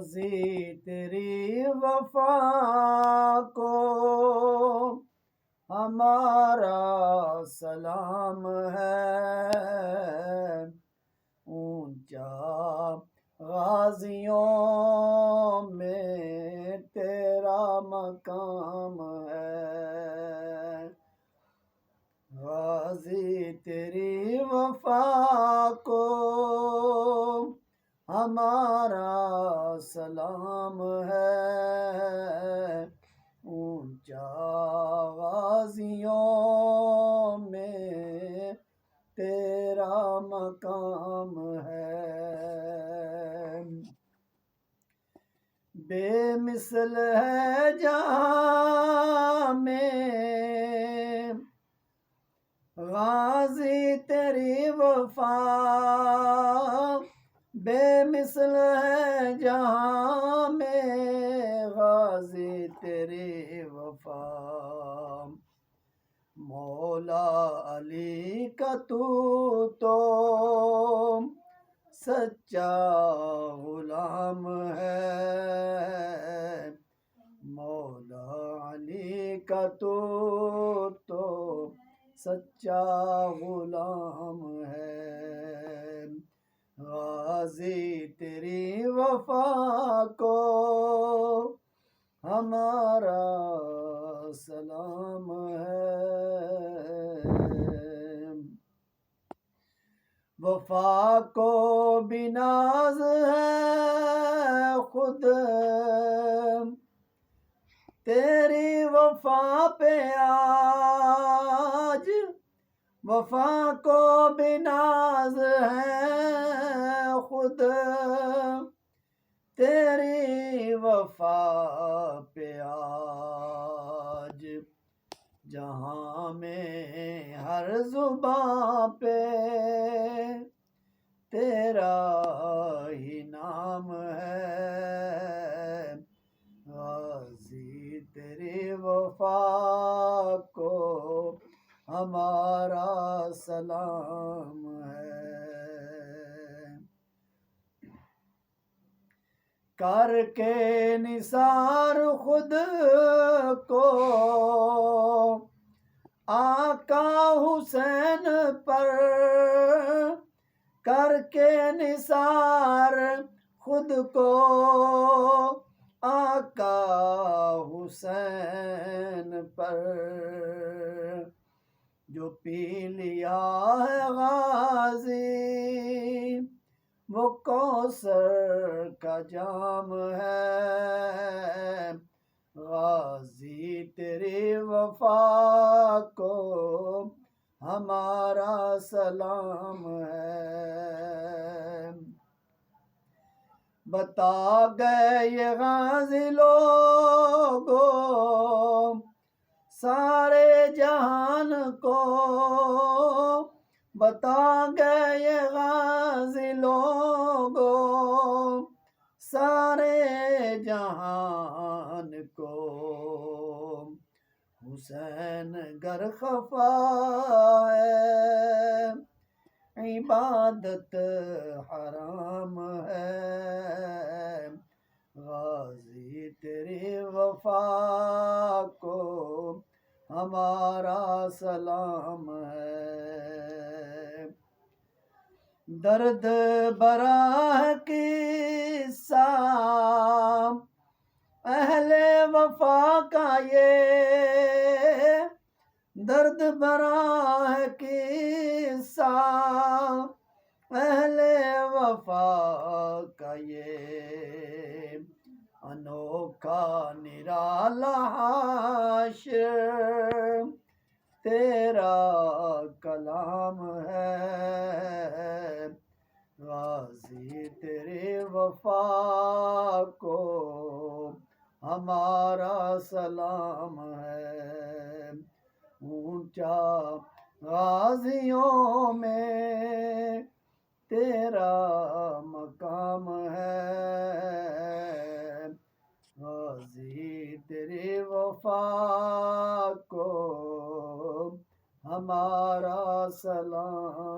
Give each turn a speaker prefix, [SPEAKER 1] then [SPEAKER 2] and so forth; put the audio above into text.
[SPEAKER 1] غازی تیری وفا کو ہمارا سلام ہے، اونچا غازیوں میں تیرا مقام ہے، غازی تیری وفا کو ہمارا سلام ہے، اونچا غازیوں میں تیرا مقام ہے، بے مثل ہے جہاں میں غازی تیری وفا، بے مثل ہے جہاں میں غازی تیری وفا، مولا علی کا تو سچا غلام ہے، مولا علی کا تو سچا غلام ہے، غازی تیری وفا کو ہمارا سلام ہے، وفا کو بھی ناز ہے خود تیری وفا پہ آج، وفا کو بھی ناز ہے خود تیری وفا پہ آج، جہاں میں ہر زباں پہ تیرا ہی نام ہے، غازی تیری وفا کو ہمارا سلام ہے، کر کے نثار خود کو آقا حسین پر، کر کے نثار خود کو آقا حسین پر، جو پی لیا ہے غازی وہ کوثر کا جام ہے، غازی تیری وفا کو ہمارا سلام ہے، بتا گئے یہ غازی لوگوں سارے جہان کو، بتا گئے یہ غازی لوگوں سارے جہان کو، حسین گر خفا ہے عبادت حرام ہے، غازی تیری وفا کو ہمارا سلام ہے، درد برا ہے قصہ اہل وفا کا یہ، درد برا ہے قصہ اہل وفا کا یہ، انوکھا نرالا حشر تیرا کلام ہے، غازی تیری وفا کو ہمارا سلام ہے، اونچا غازیوں میں تیرا مقام ہے، غازی تیری وفا کو ہمارا سلام